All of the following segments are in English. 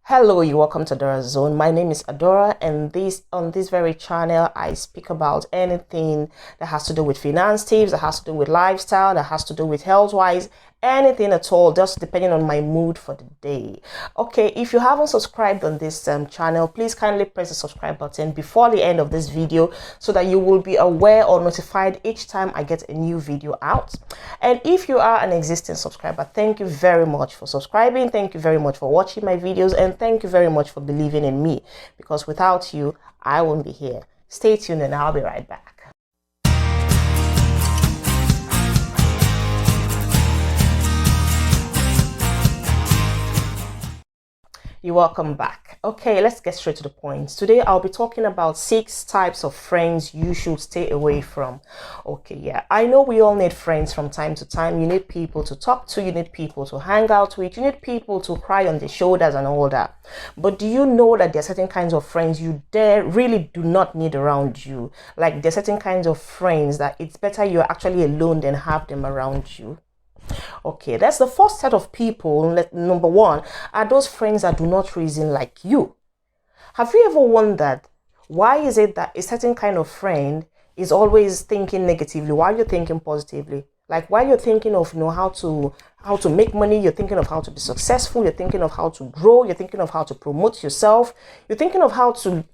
Hello, you welcome to Adora Zone. My name is Adora, and on this very channel I speak about anything that has to do with finance tips, that has to do with lifestyle, that has to do with health wise, anything at all, just depending on my mood for the day. Okay, if you haven't subscribed on this channel, please kindly press the subscribe button before the end of this video so that you will be aware or notified each time I get a new video out. And if you are an existing subscriber, thank you very much for subscribing, thank you very much for watching my videos, and thank you very much for believing in me, because without you I won't be here. Stay tuned and I'll be right back. You're welcome back. Okay, let's get straight to the point. Today I'll be talking about 6 types of friends you should stay away from. Okay, yeah, I know we all need friends from time to time. You need people to talk to, you need people to hang out with, you need people to cry on their shoulders and all that. But do you know that there are certain kinds of friends you really do not need around you? Like, there are certain kinds of friends that it's better you're actually alone than have them around you. Okay, that's the first set of people. Number one are those friends that do not reason like you. Have you ever wondered why is it that a certain kind of friend is always thinking negatively while you're thinking positively? Like, while you're thinking of how to make money, you're thinking of how to be successful, you're thinking of how to grow, you're thinking of how to promote yourself, you're thinking of how to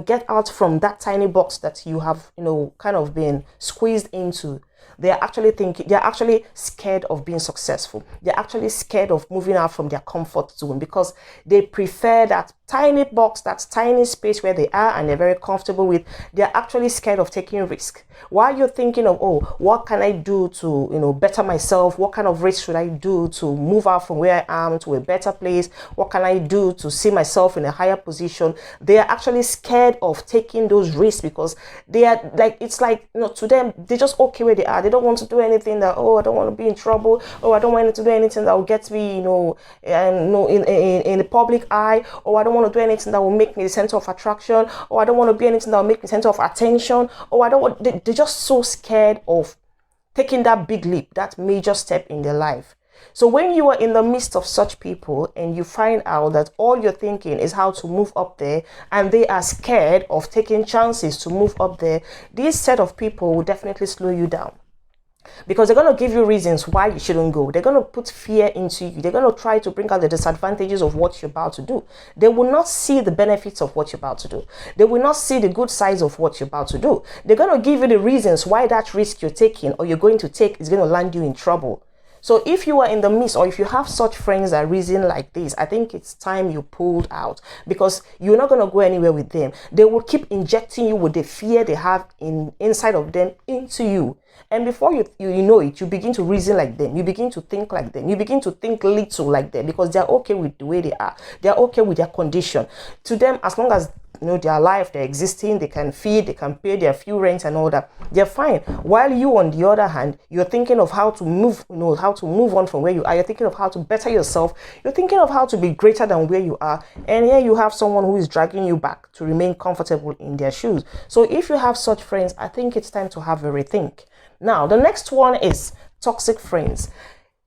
get out from that tiny box that you have kind of been squeezed into. They're actually scared of being successful. They're actually scared of moving out from their comfort zone because they prefer that tiny box, that tiny space where they are and they're very comfortable with. They're actually scared of taking risk. While you're thinking of, oh, what can I do to, better myself? What kind of risk should I do to move out from where I am to a better place? What can I do to see myself in a higher position? They are actually scared of taking those risks because they are to them, they're just okay where they are. They don't want to do anything that, oh, I don't want to be in trouble. Oh, I don't want to do anything that will get me, in the public eye. Oh, I don't want to do anything that will make me the center of attraction. Oh, I don't want to be anything that will make me the center of attention. Oh, they're just so scared of taking that big leap, that major step in their life. So when you are in the midst of such people and you find out that all you're thinking is how to move up there and they are scared of taking chances to move up there, this set of people will definitely slow you down. Because they're going to give you reasons why you shouldn't go. They're going to put fear into you. They're going to try to bring out the disadvantages of what you're about to do. They will not see the benefits of what you're about to do. They will not see the good sides of what you're about to do. They're going to give you the reasons why that risk you're taking or you're going to take is going to land you in trouble. So if you are in the midst, or if you have such friends that reason like this, I think it's time you pulled out, because you're not going to go anywhere with them. They will keep injecting you with the fear they have inside of them into you. And before you know it, you begin to reason like them. You begin to think like them. You begin to think little like them because they're okay with the way they are. They're okay with their condition. To them, as long as they're alive, they're existing, they can feed, they can pay their few rents and all that, they're fine. While you, on the other hand, you're thinking of how to move, how to move on from where you are. You're thinking of how to better yourself. You're thinking of how to be greater than where you are. And here you have someone who is dragging you back to remain comfortable in their shoes. So if you have such friends, I think it's time to have a rethink. Now, the next one is toxic friends.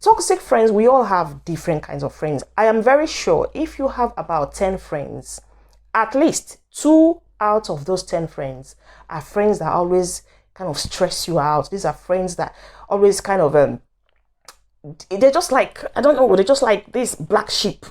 Toxic friends, we all have different kinds of friends. I am very sure if you have about 10 friends, at least 2 out of those 10 friends are friends that always kind of stress you out. These are friends that always kind of they're just like, I don't know, they're just like this black sheep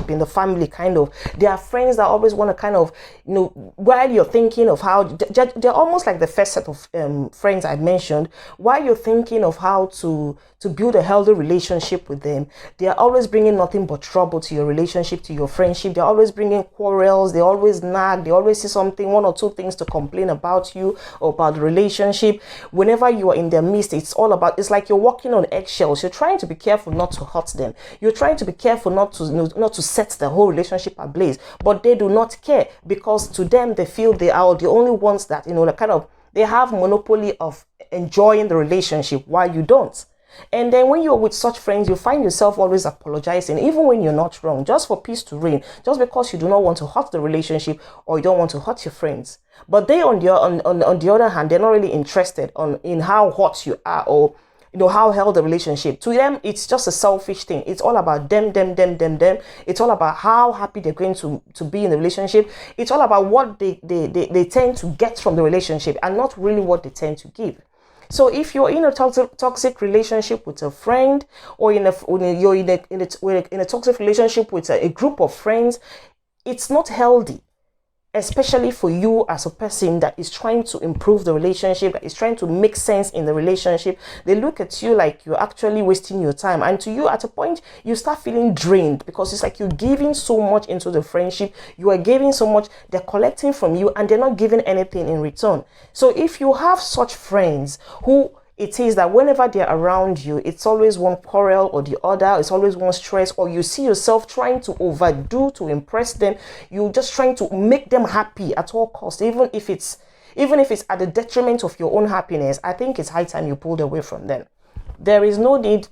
in the family kind of. They are friends that always want to kind of, while you're thinking of how, they're almost like the first set of friends I mentioned. While you're thinking of how to build a healthy relationship with them, they are always bringing nothing but trouble to your relationship, to your friendship. They're always bringing quarrels. They always nag. They always see something, 1 or 2 things to complain about you or about the relationship. Whenever you are in their midst, it's like you're walking on eggshells. You're trying to be careful not to hurt them. You're trying to be careful not to set the whole relationship ablaze. But they do not care, because to them, they feel they are the only ones that, they have monopoly of enjoying the relationship while you don't. And then when you're with such friends, you find yourself always apologizing, even when you're not wrong, just for peace to reign, just because you do not want to hurt the relationship or you don't want to hurt your friends. But they, on the other hand, they're not really interested in how hot you are, or how held the relationship. To them, it's just a selfish thing. It's all about them. It's all about how happy they're going to be in the relationship. It's all about what they tend to get from the relationship, and not really what they tend to give. So if you're in a toxic relationship with a friend, or you're in a toxic relationship with a group of friends, it's not healthy, especially for you as a person that is trying to improve the relationship, that is trying to make sense in the relationship. They look at you like you're actually wasting your time, and to you, at a point, you start feeling drained, because it's like you're giving so much into the friendship, you are giving so much, they're collecting from you, and they're not giving anything in return. So if you have such friends who it is that whenever they're around you, it's always one quarrel or the other, it's always one stress, or you see yourself trying to overdo to impress them, you're just trying to make them happy at all costs, even if it's at the detriment of your own happiness, I think it's high time you pulled away from them. There is no need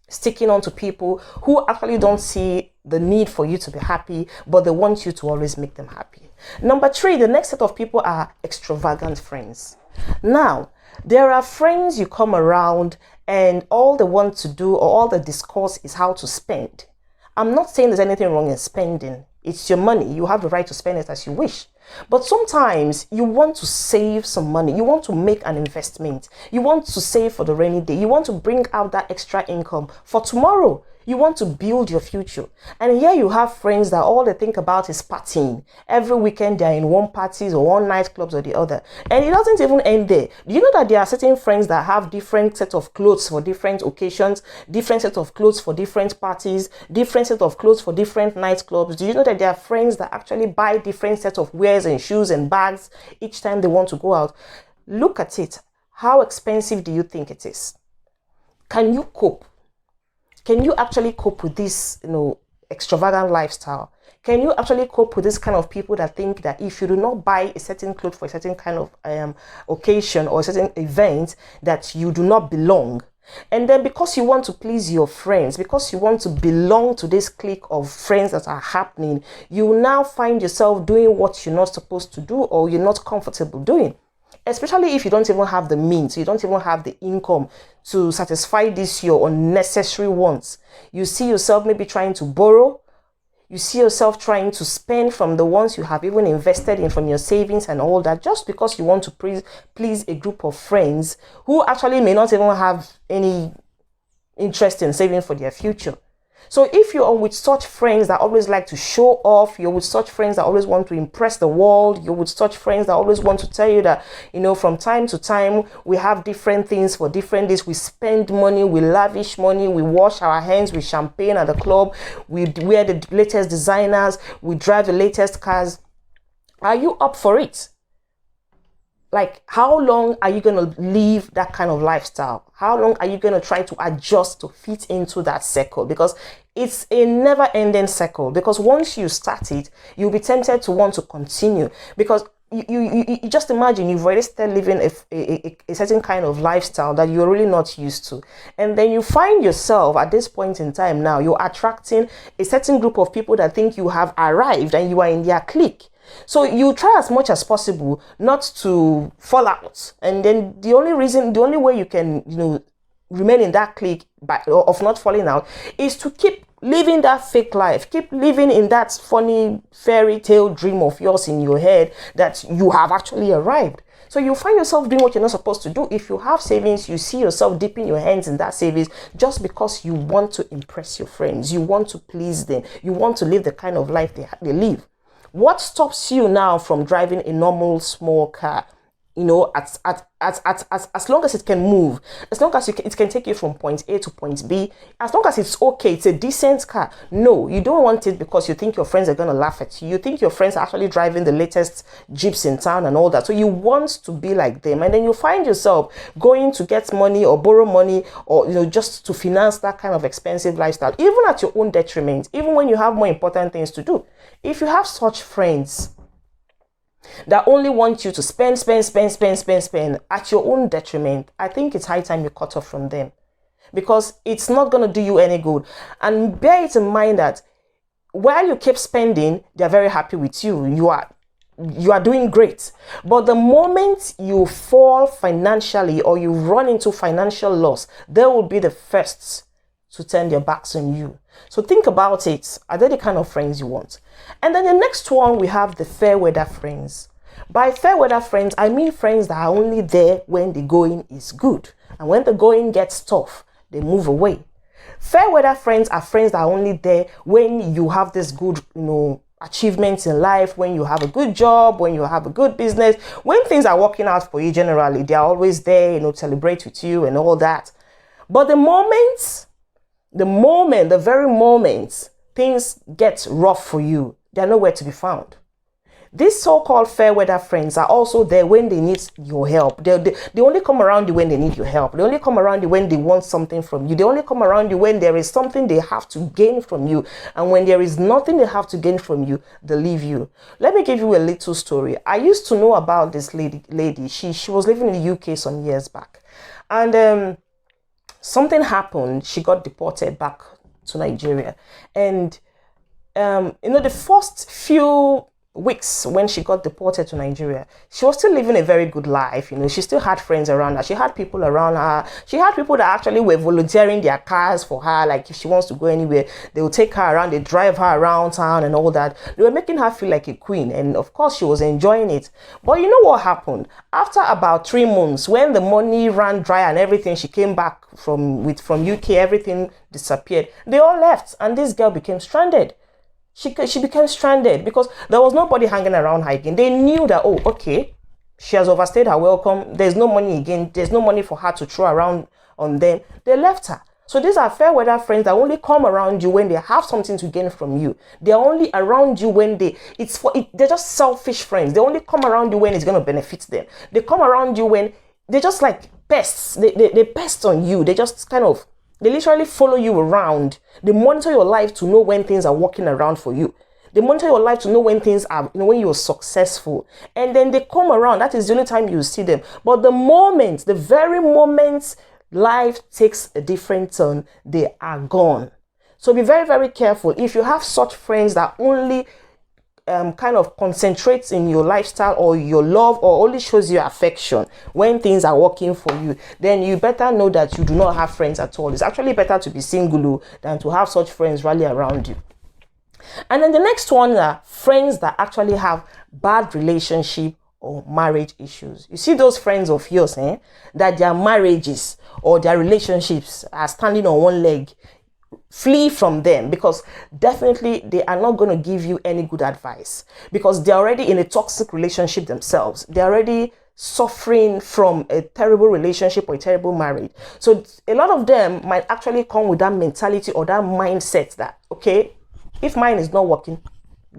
sticking on to people who actually don't see the need for you to be happy, but they want you to always make them happy. Number 3, the next set of people are extravagant friends. Now, there are friends you come around and all they want to do, or all they discuss, is how to spend. I'm not saying there's anything wrong in spending. It's your money. You have the right to spend it as you wish. But sometimes you want to save some money. You want to make an investment. You want to save for the rainy day. You want to bring out that extra income for tomorrow. You want to build your future. And here you have friends that all they think about is partying. Every weekend they're in one parties or one nightclubs or the other. And it doesn't even end there. Do you know that there are certain friends that have different sets of clothes for different occasions, different sets of clothes for different parties, different set of clothes for different nightclubs? Do you know that there are friends that actually buy different sets of wares and shoes and bags each time they want to go out? Look at it. How expensive do you think it is? Can you cope? Can you actually cope with this, extravagant lifestyle? Can you actually cope with this kind of people that think that if you do not buy a certain clothes for a certain kind of occasion or a certain event, that you do not belong? And then because you want to please your friends, because you want to belong to this clique of friends that are happening, you now find yourself doing what you're not supposed to do, or you're not comfortable doing. Especially if you don't even have the means, you don't even have the income to satisfy your unnecessary wants. You see yourself maybe trying to borrow. You see yourself trying to spend from the ones you have even invested in, from your savings and all that, just because you want to please a group of friends who actually may not even have any interest in saving for their future. So if you are with such friends that always like to show off, you're with such friends that always want to impress the world, you're with such friends that always want to tell you that, from time to time, we have different things for different days. We spend money, we lavish money, we wash our hands with champagne at the club, we wear the latest designers, we drive the latest cars. Are you up for it? Like, how long are you going to live that kind of lifestyle? How long are you going to try to adjust to fit into that circle? Because it's a never-ending circle. Because once you start it, you'll be tempted to want to continue. Because you just imagine you've already started living a certain kind of lifestyle that you're really not used to. And then you find yourself at this point in time now, you're attracting a certain group of people that think you have arrived and you are in their clique. So you try as much as possible not to fall out, and then the only way you can remain in that clique of not falling out is to keep living that fake life, keep living in that funny fairy tale dream of yours in your head that you have actually arrived. So you find yourself doing what you're not supposed to do. If you have savings, you see yourself dipping your hands in that savings just because you want to impress your friends, you want to please them, you want to live the kind of life they live. What stops you now from driving a normal small car? As long as it can move, as long as it can take you from point A to point B, as long as it's okay, it's a decent car. No, you don't want it because you think your friends are going to laugh at you. You think your friends are actually driving the latest Jeeps in town and all that. So you want to be like them. And then you find yourself going to get money or borrow money or, just to finance that kind of expensive lifestyle, even at your own detriment, even when you have more important things to do. If you have such friends that only want you to spend at your own detriment, I think it's high time you cut off from them, because it's not going to do you any good. And bear it in mind that while you keep spending, they're very happy with you. You are you are doing great. But the moment you fall financially or you run into financial loss, they will be the first to turn their backs on you. So think about it. Are they the kind of friends you want? And then the next one, we have the fair weather friends. By fair weather friends, I mean friends that are only there when the going is good. And when the going gets tough, they move away. Fair weather friends are friends that are only there when you have this good, achievements in life, when you have a good job, when you have a good business, when things are working out for you generally, they are always there, celebrate with you and all that. But the very moment things get rough for you, they're nowhere to be found. These so-called fair weather friends are also there when they need your help. They only come around you when they need your help. They only come around you when they want something from you. They only come around you when there is something they have to gain from you. And when there is nothing they have to gain from you, they leave you. Let me give you a little story. I used to know about this lady. She was living in the UK some years back. And something happened. She got deported back to Nigeria. And, the first few weeks when she got deported to Nigeria, she was still living a very good life. She still had friends around her. She had people around her. She had people that actually were volunteering their cars for her. Like if she wants to go anywhere, they will take her around. They drive her around town and all that. They were making her feel like a queen. And of course, she was enjoying it. But you know what happened? After about 3 months, when the money ran dry and everything, she came back from UK, everything disappeared. They all left and this girl became stranded. She became stranded because there was nobody hanging around her again. They knew that, oh, okay, she has overstayed her welcome. There's no money again. There's no money for her to throw around on them. They left her. So these are fair weather friends that only come around you when they have something to gain from you. They're only around you when they're just selfish friends. They only come around you when it's going to benefit them. They come around you when they're just like pests. They pest on you. They literally follow you around. They monitor your life to know when things are working around for you. They monitor your life to know when things are, when you're successful. And then they come around. That is the only time you see them. But the very moment life takes a different turn, they are gone. So be very, very careful. If you have such friends that only kind of concentrates in your lifestyle or your love or only shows you affection when things are working for you, then you better know that you do not have friends at all. It's actually better to be single than to have such friends rally around you. And then the next one are friends that actually have bad relationship or marriage issues. You see those friends of yours, that their marriages or their relationships are standing on one leg. Flee from them, because definitely they are not going to give you any good advice, because they're already in a toxic relationship themselves. They're already suffering from a terrible relationship or a terrible marriage. So a lot of them might actually come with that mentality or that mindset that, okay, if mine is not working,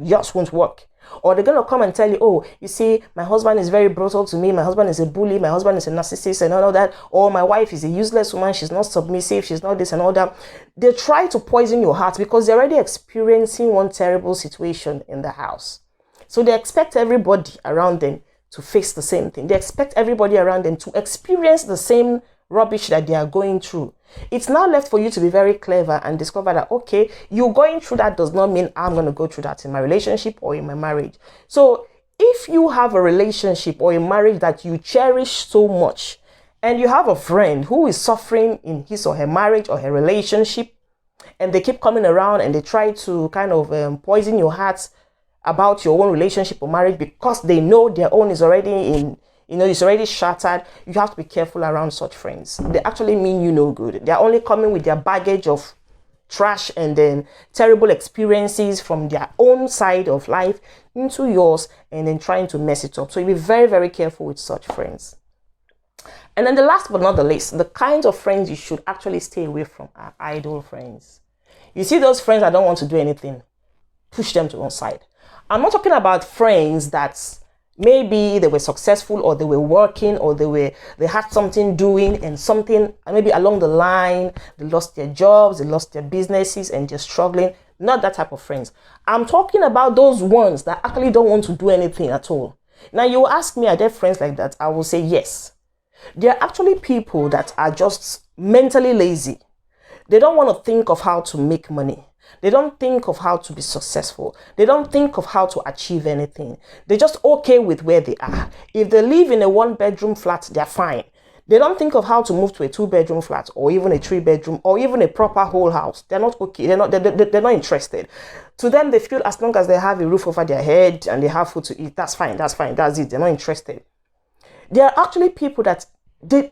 yours won't work. Or they're going to come and tell you, oh, you see, my husband is very brutal to me. My husband is a bully. My husband is a narcissist and all that. Or my wife is a useless woman. She's not submissive. She's not this and all that. They try to poison your heart because they're already experiencing one terrible situation in the house. So they expect everybody around them to face the same thing. They expect everybody around them to experience the same rubbish that they are going through. It's now left for you to be very clever and discover that, okay, you going through that does not mean I'm going to go through that in my relationship or in my marriage. So if you have a relationship or a marriage that you cherish so much, and you have a friend who is suffering in his or her marriage or her relationship, and they keep coming around and they try to kind of poison your heart about your own relationship or marriage because they know their own is already in, it's already shattered, you have to be careful around such friends. They actually mean you no good. They're only coming with their baggage of trash and then terrible experiences from their own side of life into yours and then trying to mess it up. So you be very, very careful with such friends. And then the last but not the least, the kinds of friends you should actually stay away from are idle friends. You see those friends that don't want to do anything, push them to one side. I'm not talking about friends that maybe they were successful or they were working or they had something doing and something, maybe along the line, they lost their jobs, they lost their businesses and they're struggling. Not that type of friends. I'm talking about those ones that actually don't want to do anything at all. Now you ask me, are there friends like that? I will say yes. They're actually people that are just mentally lazy. They don't want to think of how to make money. They don't think of how to be successful. They don't think of how to achieve anything. They're just okay with where they are. If they live in a 1-bedroom flat, they're fine. They don't think of how to move to a 2-bedroom flat or even a 3-bedroom or even a proper whole house. They're not okay. They're not interested. To them, they feel as long as they have a roof over their head and they have food to eat, that's fine. That's fine. That's it. They're not interested. There are actually people that they're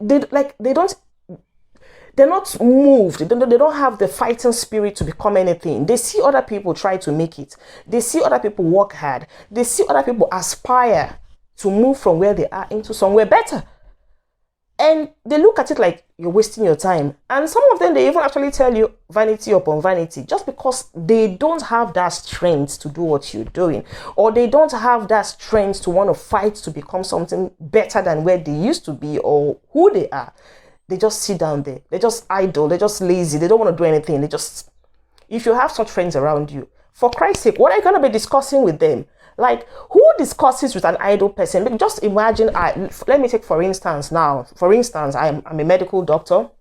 not moved. They don't have the fighting spirit to become anything. They see other people try to make it. They see other people work hard. They see other people aspire to move from where they are into somewhere better. And they look at it like you're wasting your time. And some of them, they even actually tell you vanity upon vanity, just because they don't have that strength to do what you're doing, or they don't have that strength to want to fight to become something better than where they used to be or who they are. They just sit down there. They're just idle. They're just lazy. They don't want to do anything. If you have such friends around you, for Christ's sake, what are you going to be discussing with them? Like, who discusses with an idle person? Just imagine, let me take for instance now. For instance, I'm a medical doctor,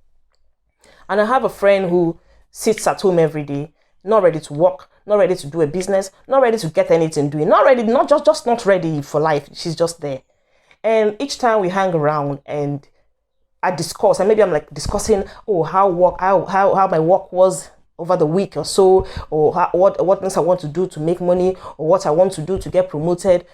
and I have a friend who sits at home every day, not ready to work, not ready to do a business, not ready to get anything doing, not ready, just not ready for life. She's just there. And each time we hang around and I discuss, and maybe I'm like discussing, how my work was over the week or so, or what things I want to do to make money, or what I want to do to get promoted.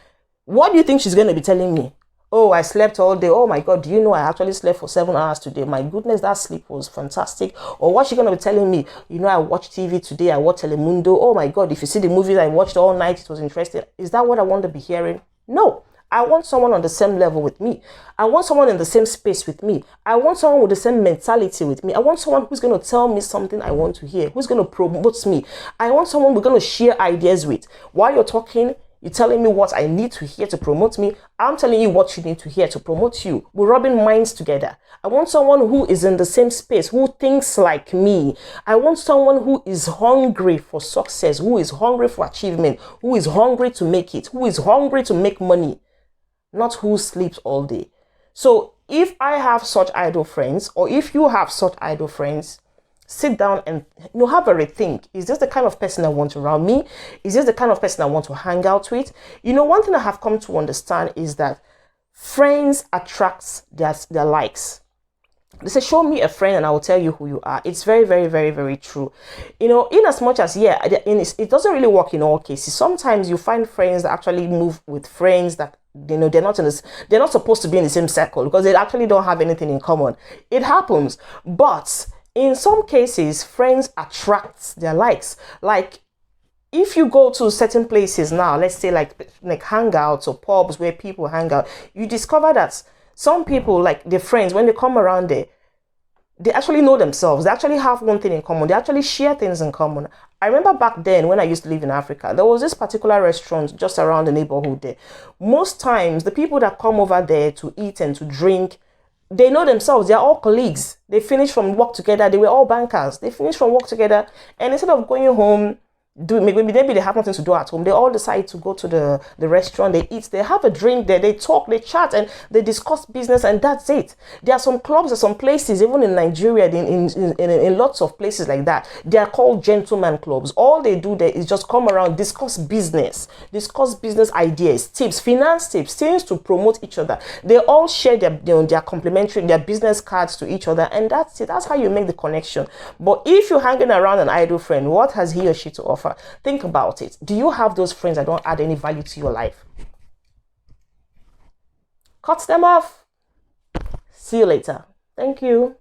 What do you think she's going to be telling me? Oh, I slept all day. Oh my God, do you know I actually slept for 7 hours today? My goodness, that sleep was fantastic. Or what's she going to be telling me? You know, I watched TV today. I watched Telemundo. Oh my God, if you see the movies I watched all night, it was interesting. Is that what I want to be hearing? No. I want someone on the same level with me. I want someone in the same space with me. I want someone with the same mentality with me. I want someone who's going to tell me something I want to hear, who's going to promote me. I want someone we're going to share ideas with. While you're talking, you're telling me what I need to hear to promote me. I'm telling you what you need to hear to promote you. We're rubbing minds together. I want someone who is in the same space, who thinks like me. I want someone who is hungry for success, who is hungry for achievement, who is hungry to make it, who is hungry to make money. Not who sleeps all day. So if I have such idle friends, or if you have such idle friends, sit down and have a rethink. Is this the kind of person I want around me? Is this the kind of person I want to hang out with? One thing I have come to understand is that friends attract their likes. They say, show me a friend and I will tell you who you are. It's very, very, very, very true. In as much as, it doesn't really work in all cases. Sometimes you find friends that actually move with friends that, they're not supposed to be in the same circle because they actually don't have anything in common. It happens. But in some cases, friends attract their likes. Like, if you go to certain places now, let's say like hangouts or pubs where people hang out, you discover that some people, like their friends, when they come around there, they actually know themselves. They actually have one thing in common. They actually share things in common. I remember back then when I used to live in Africa, there was this particular restaurant just around the neighborhood there. Most times, the people that come over there to eat and to drink, they know themselves. They're all colleagues. They finished from work together. They were all bankers. They finished from work together. And instead of going home, maybe they have nothing to do at home, they all decide to go to the restaurant. They eat, they have a drink there, they talk, they chat, and they discuss business, and that's it. There are some clubs, some places, even in Nigeria, in lots of places like that, they are called gentleman clubs. All they do there is just come around, discuss business ideas, tips, finance tips, things to promote each other. They all share their complimentary, their business cards to each other, and that's it. That's how you make the connection. But if you're hanging around an idle friend, what has he or she to offer? Think about it. Do you have those friends that don't add any value to your life? Cut them off. See you later. Thank you.